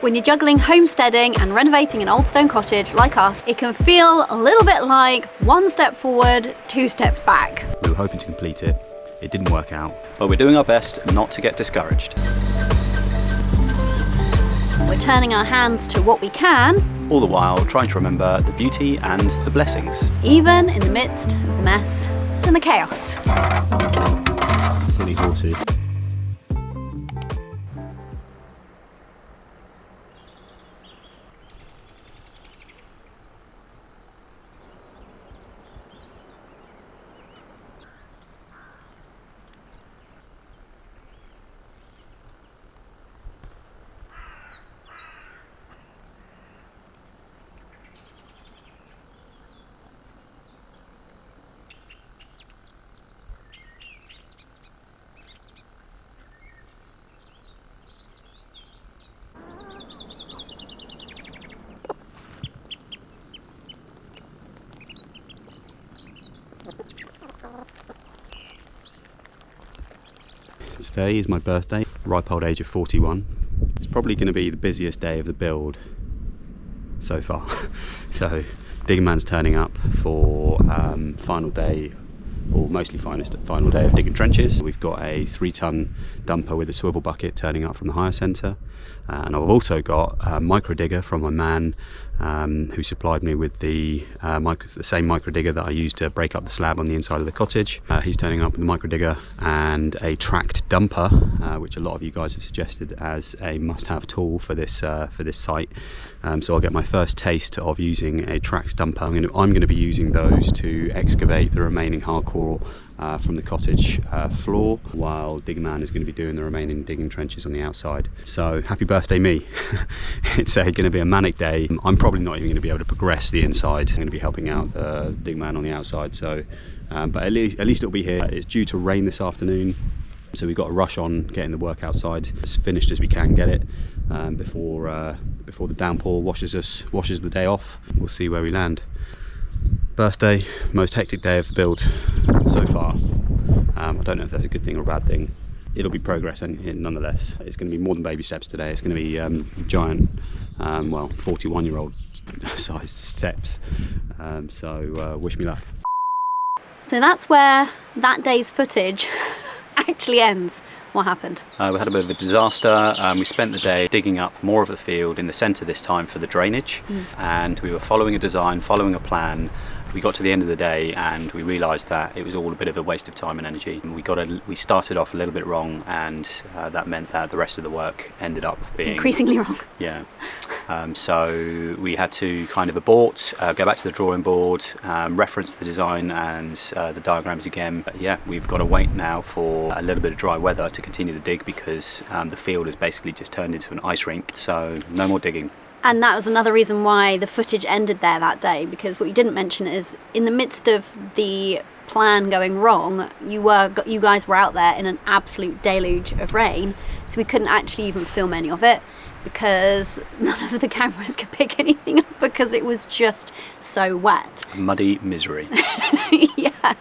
When you're juggling homesteading and renovating an old stone cottage like us, it can feel a little bit like one step forward, two steps back. We were hoping to complete it. It didn't work out. But we're doing our best not to get discouraged. We're turning our hands to what we can, All the while trying to remember the beauty and the blessings. even in the midst of the mess and the chaos. Funny horses. Today is my birthday, ripe old age of 41. It's probably going to be the busiest day of the build so far. So Digger Man's turning up for final day, or mostly final day of digging trenches. We've got a 3-ton dumper with a swivel bucket turning up from the hire centre, and I've also got a micro digger from my man who supplied me with the same micro digger that I used to break up the slab on the inside of the cottage. He's turning up with a micro digger and a tracked dumper, which a lot of you guys have suggested as a must-have tool for this site. So I'll get my first taste of using a tracked dumper. I'm going to be using those to excavate the remaining hardcore from the cottage floor, while Digger Man is going to be doing the remaining digging trenches on the outside. So happy birthday me. It's going to be a manic day. I'm probably not even going to be able to progress the inside. I'm going to be helping out the Digger Man on the outside, so but at least it'll be here. It's due to rain this afternoon, so we've got to rush on getting the work outside as finished as we can get it before the downpour washes the day off. We'll see where we land. Birthday, most hectic day of the build so far. I don't know if that's a good thing or a bad thing. It'll be progress nonetheless. It's going to be more than baby steps today. It's going to be giant, 41-year-old sized steps. So wish me luck. So that's where that day's footage actually ends. What happened? We had a bit of a disaster. We spent the day digging up more of the field in the centre this time for the drainage, and we were following a design, following a plan. We got to the end of the day and we realised that it was all a bit of a waste of time and energy. We started off a little bit wrong, and that meant that the rest of the work ended up being Increasingly wrong. Yeah. So we had to kind of abort, go back to the drawing board, reference the design and the diagrams again. But yeah, we've got to wait now for a little bit of dry weather to continue the dig, because the field has basically just turned into an ice rink. So no more digging. And that was another reason why the footage ended there that day, because what you didn't mention is in the midst of the plan going wrong, you guys were out there in an absolute deluge of rain, so we couldn't actually even film any of it because none of the cameras could pick anything up because it was just so wet. Muddy misery. Yeah.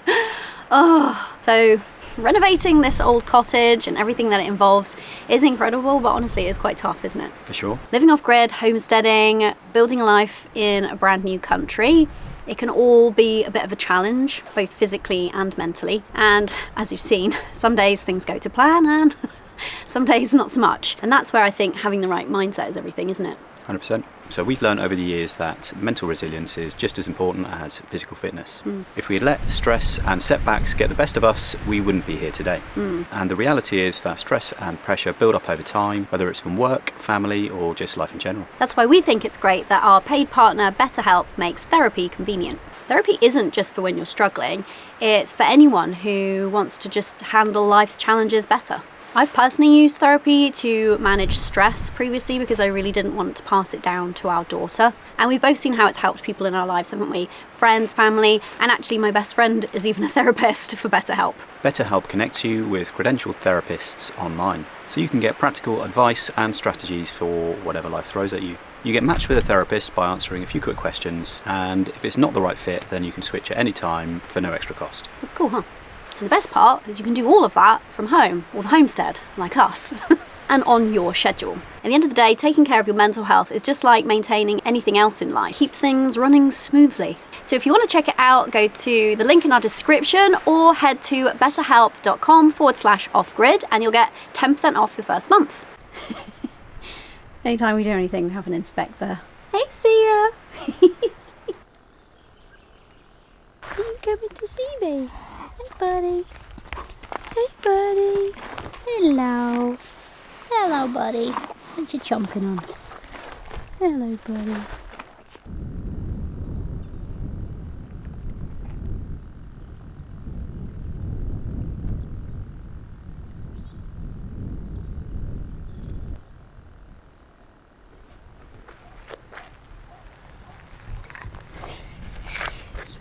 Oh, so renovating this old cottage and everything that it involves is incredible, but honestly it's quite tough, isn't it? For sure. Living off grid, homesteading, building a life in a brand new country, it can all be a bit of a challenge, both physically and mentally. And as you've seen, some days things go to plan and some days not so much. And that's where I think having the right mindset is everything, isn't it? 100%. So we've learned over the years that mental resilience is just as important as physical fitness. If we had let stress and setbacks get the best of us, we wouldn't be here today. And the reality is that stress and pressure build up over time, whether it's from work, family, or just life in general. That's why we think it's great that our paid partner BetterHelp makes therapy convenient. Therapy isn't just for when you're struggling, it's for anyone who wants to just handle life's challenges better. I've personally used therapy to manage stress previously because I really didn't want to pass it down to our daughter. And we've both seen how it's helped people in our lives, haven't we? Friends, family, and actually my best friend is even a therapist for BetterHelp. BetterHelp connects you with credentialed therapists online, so you can get practical advice and strategies for whatever life throws at you. You get matched with a therapist by answering a few quick questions, and if it's not the right fit, then you can switch at any time for no extra cost. That's cool, huh? And the best part is you can do all of that from home, or the homestead, like us. and on your schedule. At the end of the day, taking care of your mental health is just like maintaining anything else in life. It keeps things running smoothly. So if you want to check it out, go to the link in our description or head to betterhelp.com/offgrid and you'll get 10% off your first month. Anytime we do anything, we have an inspector. Hey, Sia! Are you coming to see me? Hey, buddy. Hey, buddy. Hello. Hello, buddy. What you chomping on? Hello, buddy.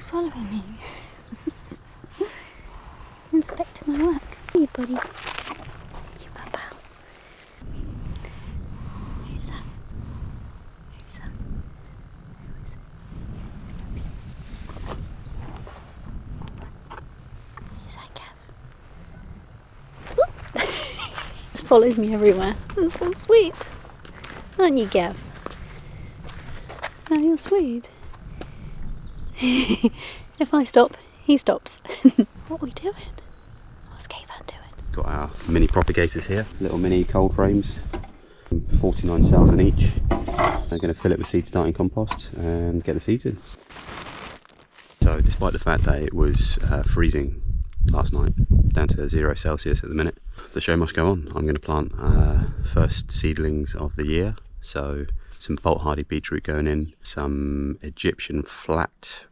Following me. Inspecting my work. Hey, buddy. You my pal. Who's that? Who's that? Who's that, Gav? Just follows me everywhere. That's so sweet. Aren't you, Gav? Oh, you're sweet. If I stop, he stops. What are we doing? What's Caveman doing? Got our mini propagators here, little mini cold frames, 49 cells in each. I'm going to fill it with seed starting compost and get the seeds in. So despite the fact that it was freezing last night, down to 0 Celsius at the minute, the show must go on. I'm going to plant first seedlings of the year. So some bolt hardy beetroot going in, some Egyptian flat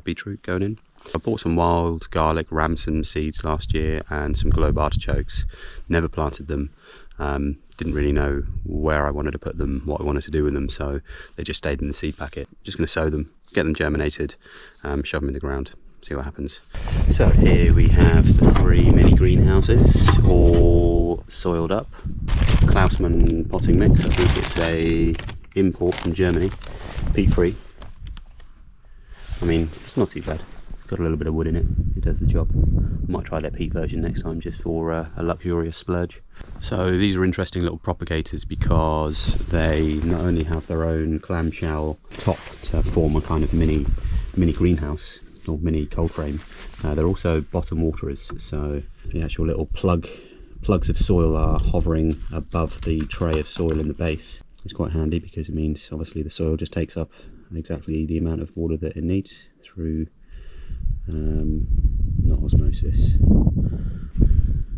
beetroot going in. I bought some wild garlic ramson seeds last year and some globe artichokes. Never planted them. Didn't really know where I wanted to put them, what I wanted to do with them, so they just stayed in the seed packet. Just going to sow them, get them germinated, shove them in the ground, see what happens. So here we have the 3 mini greenhouses, all soiled up. Klausmann potting mix, I think it's a import from Germany, peat free. I mean, it's not too bad. Got a little bit of wood in it, it does the job. I might try their peat version next time just for a luxurious splurge. So these are interesting little propagators because they not only have their own clamshell top to form a kind of mini greenhouse or mini cold frame, they're also bottom waterers. So the actual little plugs of soil are hovering above the tray of soil in the base. It's quite handy because it means obviously the soil just takes up exactly the amount of water that it needs through not osmosis,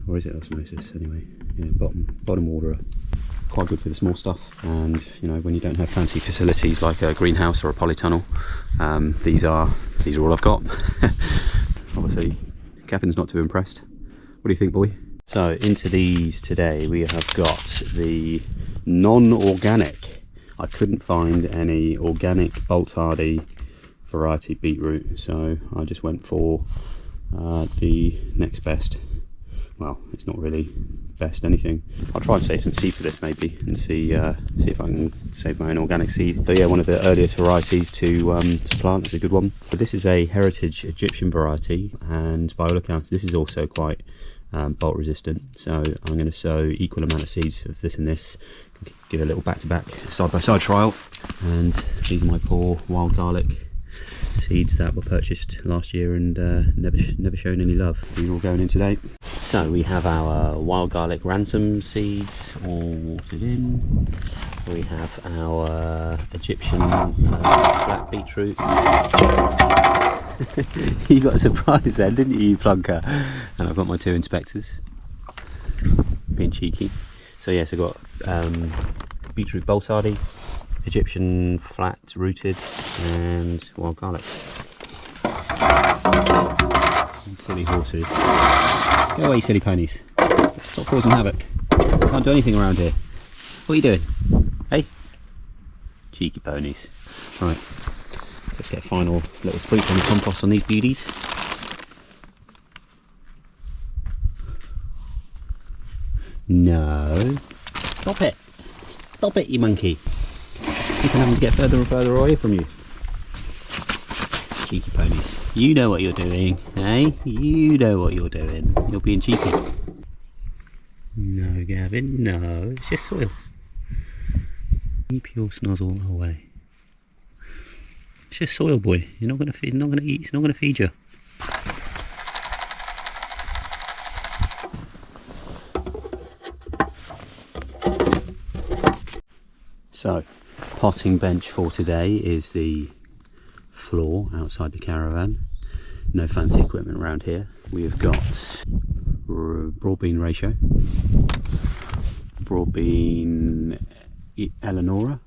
or is it osmosis anyway? Yeah, bottom water. Quite good for the small stuff, and you know, when you don't have fancy facilities like a greenhouse or a polytunnel, these are all I've got. Obviously Catherine's not too impressed. What do you think, boy? So into these today we have got the non-organic. I couldn't find any organic bolt hardy variety beetroot, so I just went for the next best. Well, it's not really best anything. I'll try and save some seed for this maybe and see if I can save my own organic seed. So yeah, one of the earliest varieties to plant. Is a good one. But this is a heritage Egyptian variety, and by all accounts this is also quite bolt resistant, so I'm going to sow equal amount of seeds of this and this, give a little back-to-back side-by-side trial. And these are my poor wild garlic seeds that were purchased last year and never shown any love. These are all going in today. So we have our wild garlic ransom seeds all watered in. We have our Egyptian flat beetroot. You got a surprise then, didn't you, plunker? And I've got my 2 inspectors being cheeky. So yes, I've got beetroot bolt hardy, Egyptian flat rooted, and wild garlic. Silly horses. Go away, silly ponies. Stop causing havoc. Can't do anything around here. What are you doing? Hey? Cheeky ponies. Right. Let's get a final little spritz on the compost on these beauties. No. Stop it. Stop it, you monkey. Keep on having to get further and further away from you. Cheeky ponies. You know what you're doing, eh? You know what you're doing. You're being cheeky. No, Gavin, no, it's just soil. Keep your snozzle away. It's just soil, boy. You're not gonna feed. Not gonna eat. It's not gonna feed you. So, potting bench for today is the floor outside the caravan. No fancy equipment around here. We've got broad bean ratio, broad bean Eleonora,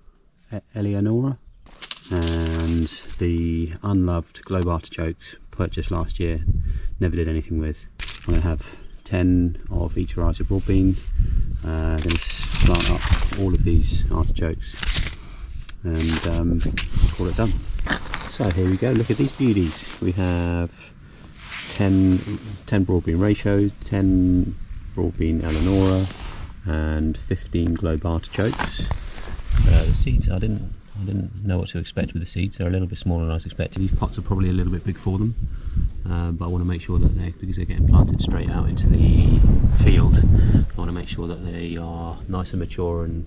and the unloved globe artichokes purchased last year, never did anything with. I'm going to have 10 of each variety of broad bean. I'm going to plant up all of these artichokes and call it done. So here we go, look at these beauties. We have 10 broad bean ratio, 10 broad bean Eleonora, and 15 globe artichokes. The seeds, I didn't know what to expect with the seeds. They're a little bit smaller than I was expecting. These pots are probably a little bit big for them, but I want to make sure that because they're getting planted straight out into the field, I want to make sure that they are nice and mature and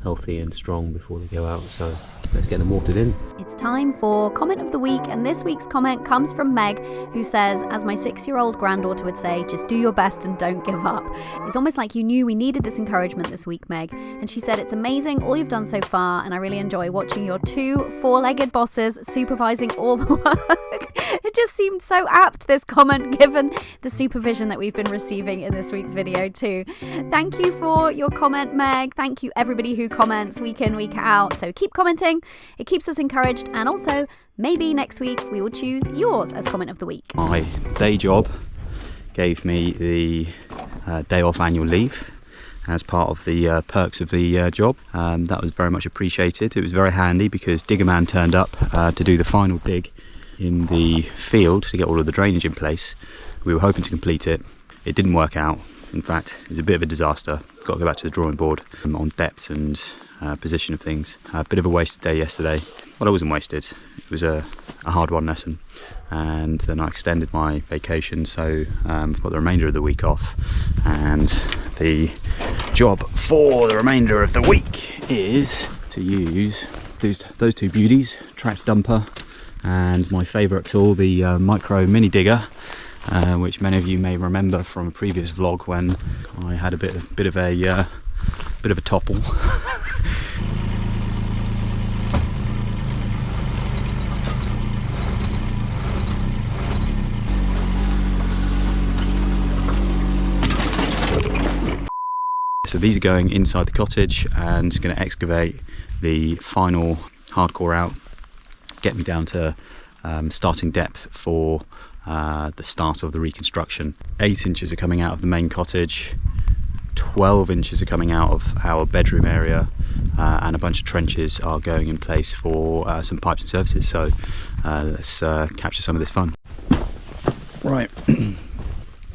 healthy and strong before they go out. So let's get them watered in. It's time for comment of the week, and this week's comment comes from Meg, who says, as my 6-year-old granddaughter would say, just do your best and don't give up. It's almost like you knew we needed this encouragement this week, Meg. And she said, it's amazing all you've done so far, and I really enjoy watching your 2 four-legged bosses supervising all the work. It just seemed so apt, this comment, given the supervision that we've been receiving in this week's video too. Thank you for your comment, Meg. Thank you everybody who comments week in, week out. So keep commenting. It keeps us encouraged, and also maybe next week we will choose yours as comment of the week. My day job gave me the day off annual leave as part of the perks of the job. That was very much appreciated. It was very handy because Digger Man turned up to do the final dig in the field to get all of the drainage in place. We were hoping to complete it. It didn't work out. In fact, it was a bit of a disaster. Got to go back to the drawing board on depth and position of things. A bit of a wasted day yesterday. Well, it wasn't wasted. It was a hard-won lesson. And then I extended my vacation, so I've got the remainder of the week off. And the job for the remainder of the week is to use those 2 beauties, tractor dumper and my favourite tool, the micro mini digger, which many of you may remember from a previous vlog when I had a bit of a topple. So these are going inside the cottage and going to excavate the final hardcore out, get me down to starting depth for the start of the reconstruction. 8 inches are coming out of the main cottage, 12 inches are coming out of our bedroom area, and a bunch of trenches are going in place for some pipes and services. So let's capture some of this fun. Right.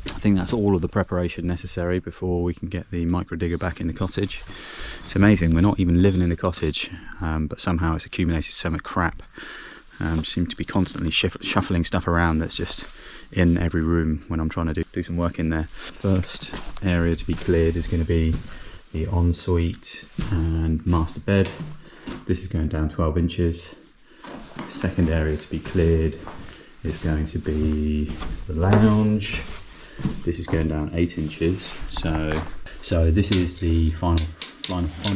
I think that's all of the preparation necessary before we can get the micro digger back in the cottage. It's amazing, we're not even living in the cottage, but somehow it's accumulated so much crap. Seem to be constantly shuffling stuff around that's just in every room when I'm trying to do some work in there. First area to be cleared is going to be the ensuite and master bed. This is going down 12 inches. Second area to be cleared is going to be the lounge. This is going down 8 inches. So this is the final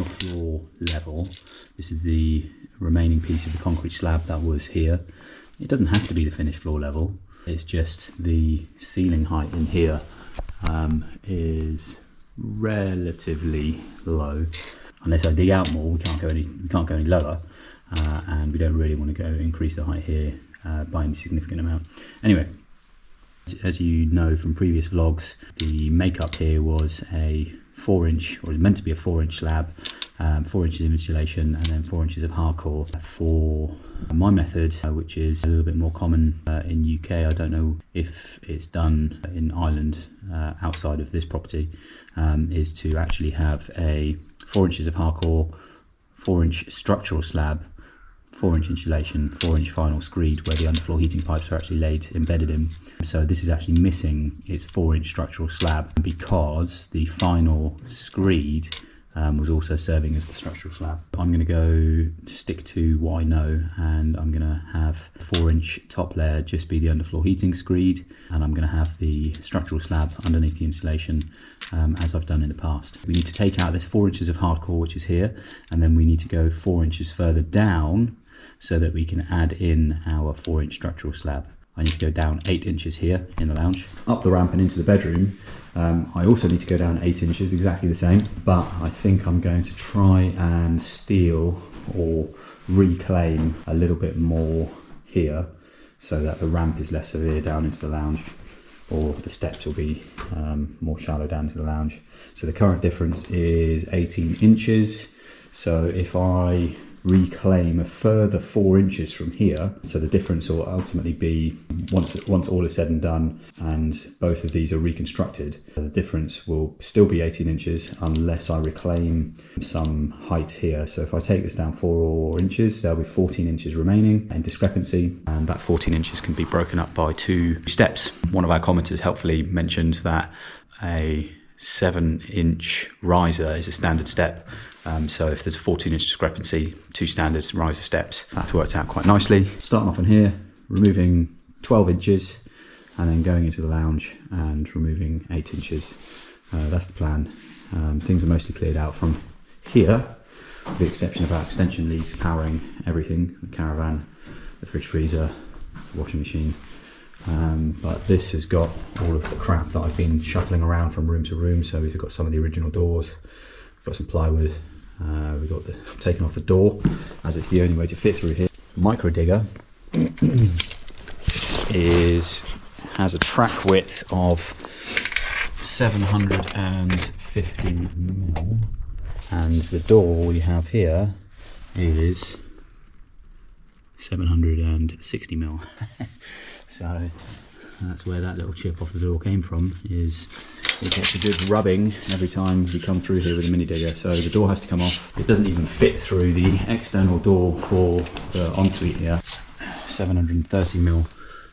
floor level. This is the remaining piece of the concrete slab that was here. It doesn't have to be the finished floor level. It's just the ceiling height in here is relatively low. Unless I dig out more, we can't go any lower, and we don't really want to go increase the height here by any significant amount. Anyway, as you know from previous vlogs, the makeup here was a 4-inch, or it was meant to be a 4-inch slab, 4 inches of insulation and then 4 inches of hardcore. For my method, which is a little bit more common in UK, I don't know if it's done in Ireland outside of this property, is to actually have a 4 inches of hardcore, 4-inch structural slab, 4-inch insulation, 4-inch final screed where the underfloor heating pipes are actually embedded in. So this is actually missing its 4-inch structural slab because the final screed was also serving as the structural slab. I'm going to go stick to what I know, and I'm going to have 4-inch top layer just be the underfloor heating screed, and I'm going to have the structural slab underneath the insulation as I've done in the past. We need to take out this 4 inches of hardcore, which is here, and then we need to go 4 inches further down so that we can add in our 4-inch structural slab. I need to go down 8 inches here in the lounge, up the ramp and into the bedroom. I also need to go down 8 inches, exactly the same, but I think I'm going to try and steal or reclaim a little bit more here so that the ramp is less severe down into the lounge, or the steps will be more shallow down into the lounge. So the current difference is 18 inches. So if I reclaim a further 4 inches from here, so the difference will ultimately be, once all is said and done and both of these are reconstructed, the difference will still be 18 inches unless I reclaim some height here. So if I take this down 4 inches, there'll be 14 inches remaining in discrepancy, and that 14 inches can be broken up by 2 steps. One of our commenters helpfully mentioned that a 7-inch riser is a standard step. So if there's a 14-inch discrepancy, 2 standard riser steps. That's worked out quite nicely. Starting off in here, removing 12 inches, and then going into the lounge and removing 8 inches. That's the plan. Things are mostly cleared out from here, with the exception of our extension leads powering everything, the caravan, the fridge freezer, the washing machine. But this has got all of the crap that I've been shuffling around from room to room. So we've got some of the original doors, got some plywood, we've got taken off the door as it's the only way to fit through here. Micro digger has a track width of 750 mil, and the door we have here is 760 mil. So that's where that little chip off the door came from. Is it gets a good rubbing every time we come through here with a mini digger. So the door has to come off. It doesn't even fit through the external door for the ensuite here. 730 mil.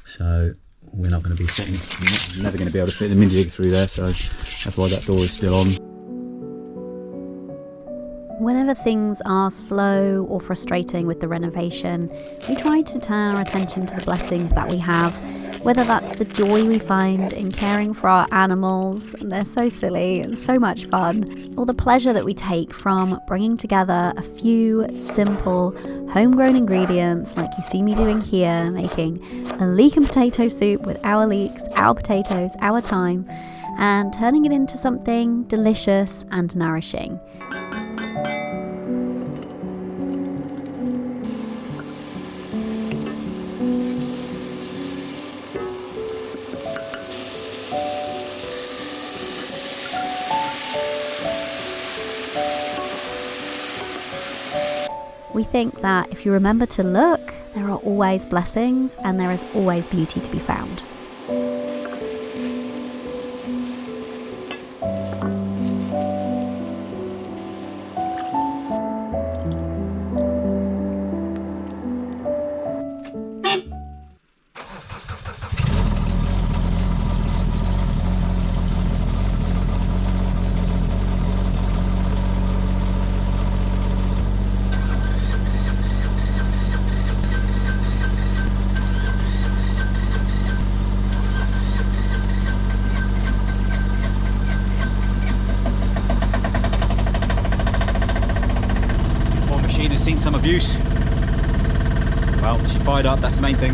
So we're not going to be we're never going to be able to fit the mini digger through there. So that's why that door is still on. Whenever things are slow or frustrating with the renovation, we try to turn our attention to the blessings that we have, whether that's the joy we find in caring for our animals, and they're so silly and so much fun, or the pleasure that we take from bringing together a few simple homegrown ingredients like you see me doing here, making a leek and potato soup with our leeks, our potatoes, our thyme, and turning it into something delicious and nourishing. We think that if you remember to look, there are always blessings and there is always beauty to be found. Seen some abuse. Well, she fired up, that's the main thing.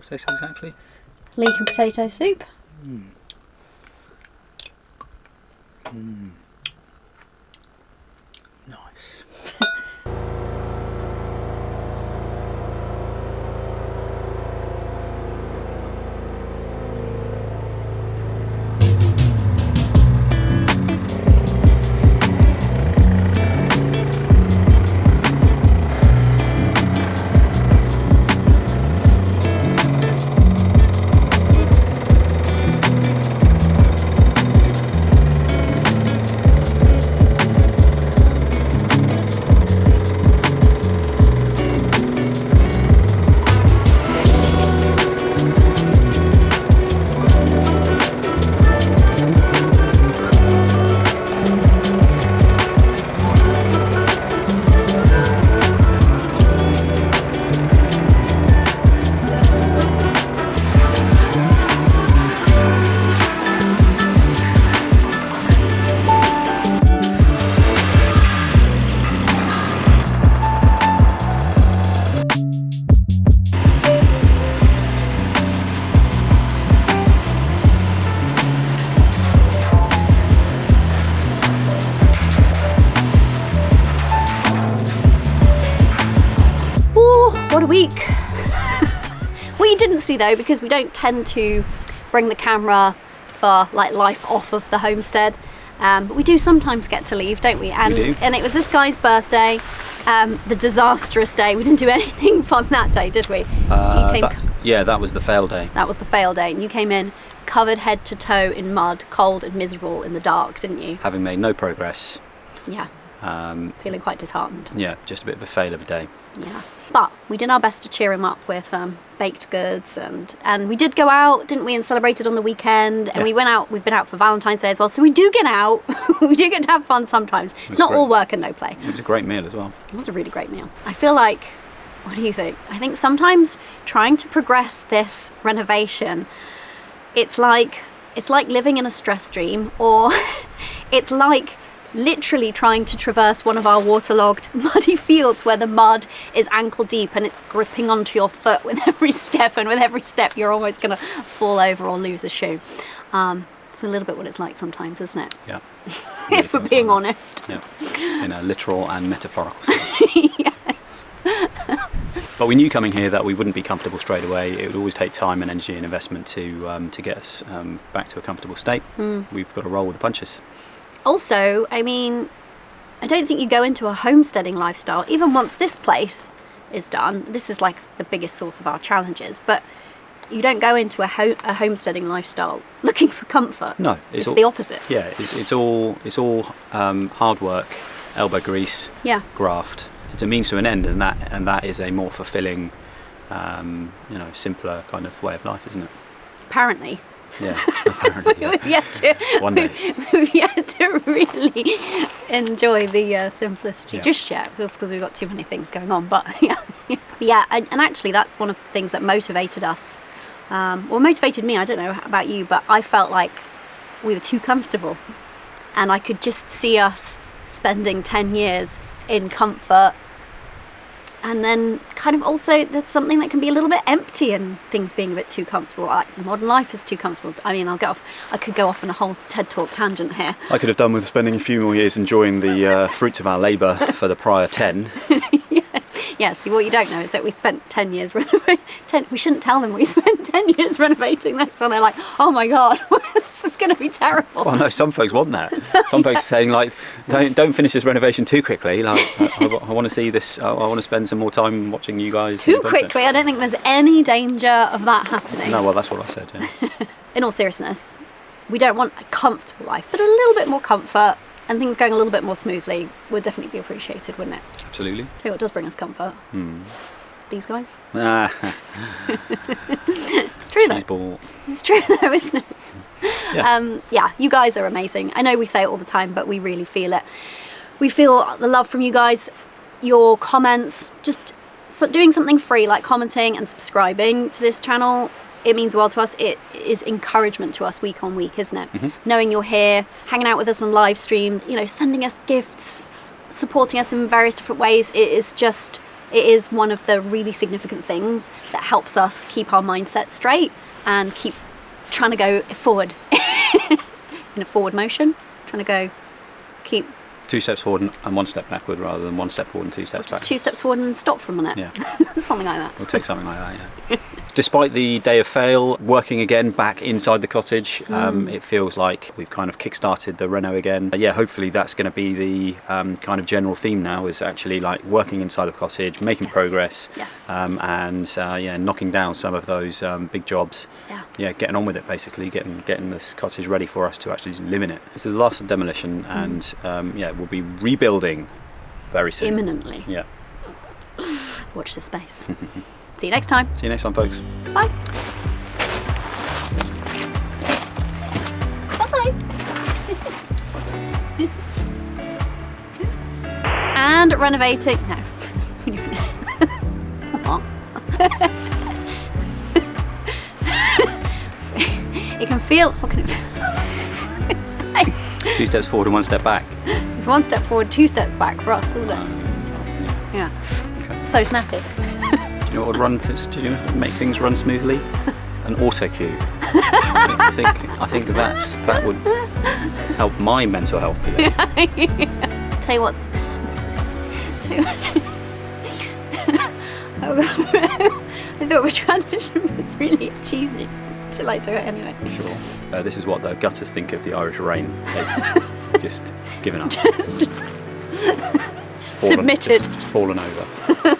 What's this exactly? Leek and potato soup. Nice. What a week. What you didn't see though, because we don't tend to bring the camera for like life off of the homestead, but we do sometimes get to leave, don't we? And We do. And it was this guy's birthday, the disastrous day. We didn't do anything fun that day, did we? That was the fail day. That was the fail day, and you came in covered head to toe in mud, cold and miserable in the dark, didn't you? Having made no progress. Yeah. Feeling quite disheartened. Yeah, just a bit of a fail of a day. Yeah, but we did our best to cheer him up with baked goods, and we did go out, didn't we, and celebrated on the weekend, and Yeah. we went out. We've been out for Valentine's Day as well, so we do get out. We do get to have fun sometimes. It's not great. all work and no play. It was a great meal as well. It was a really great meal. I feel like, what do you think? I think sometimes trying to progress this renovation, it's like living in a stress dream, or it's like literally trying to traverse one of our waterlogged muddy fields where the mud is ankle deep and it's gripping onto your foot with every step, and with every step you're almost going to fall over or lose a shoe. It's a little bit what it's like sometimes, isn't it? Yeah. If we're being honest. Yeah. In a literal and metaphorical sense. Yes. But we knew coming here that we wouldn't be comfortable straight away. It would always take time and energy and investment to get us back to a comfortable state. We've got to roll with the punches. Also, I mean, I don't think you go into a homesteading lifestyle, even once this place is done. This is like the biggest source of our challenges, but you don't go into a homesteading lifestyle looking for comfort. No, it's the opposite. Yeah, it's all hard work, elbow grease, graft. It's a means to an end, and that is a more fulfilling, simpler kind of way of life, isn't it? Apparently. Yeah, apparently. Yeah. We've yet to really enjoy the simplicity just yet, because we've got too many things going on. But and actually that's one of the things that motivated us, motivated me. I don't know about you, but I felt like we were too comfortable, and I could just see us spending 10 years in comfort. And then kind of also there's something that can be a little bit empty in things being a bit too comfortable. Like modern life is too comfortable. I mean, I could go off on a whole TED Talk tangent here. I could have done with spending a few more years enjoying the fruits of our labour for the prior 10. Yeah, see, what you don't know is that we spent 10 years renovating. We shouldn't tell them we spent 10 years renovating this, so they're like, oh my God, this is going to be terrible. Well, no, some folks want that. Some folks are saying, like, don't finish this renovation too quickly. Like, I want to see this, I want to spend some more time watching you guys. Too quickly? I don't think there's any danger of that happening. No, well, that's what I said, yeah. In all seriousness, we don't want a comfortable life, but a little bit more comfort, and things going a little bit more smoothly would definitely be appreciated, wouldn't it? Absolutely. Tell you what does bring us comfort. These guys. It's true though. It's true though, isn't it? Yeah. You guys are amazing. I know we say it all the time, but we really feel it. We feel the love from you guys, your comments, just doing something free like commenting and subscribing to this channel. It means the world to us. It is encouragement to us week on week, isn't it? Mm-hmm. Knowing you're here, hanging out with us on live stream, sending us gifts, supporting us in various different ways. It is just it is one of the really significant things that helps us keep our mindset straight and keep trying to go forward in a forward motion, trying to keep 2 steps forward and 1 step backward, rather than 1 step forward and 2 steps back. 2 steps forward and stop for a minute. Yeah. Something like that. We'll take something like that, yeah. Despite the day of fail, working again back inside the cottage, it feels like we've kind of kick-started the reno again. Yeah, hopefully that's going to be the kind of general theme now, is actually like working inside the cottage, making progress, and knocking down some of those big jobs. Yeah, getting on with it, basically, getting this cottage ready for us to actually live in it. This is the last of demolition, and we'll be rebuilding very soon. Imminently. Yeah. Watch this space. See you next time. See you next time, folks. Bye. Bye. And renovating. No. What? It can feel. What can it feel? 2 steps forward and 1 step back. It's 1 step forward, 2 steps back for us, isn't it? Yeah. Okay. So snappy. Do you know what would make things run smoothly? An auto cue. I think that would help my mental health today. Tell you what. I thought the transition was really cheesy. Do it anyway. Sure. This is what the gutters think of the Irish rain. They've just given up. Just submitted. Just fallen over.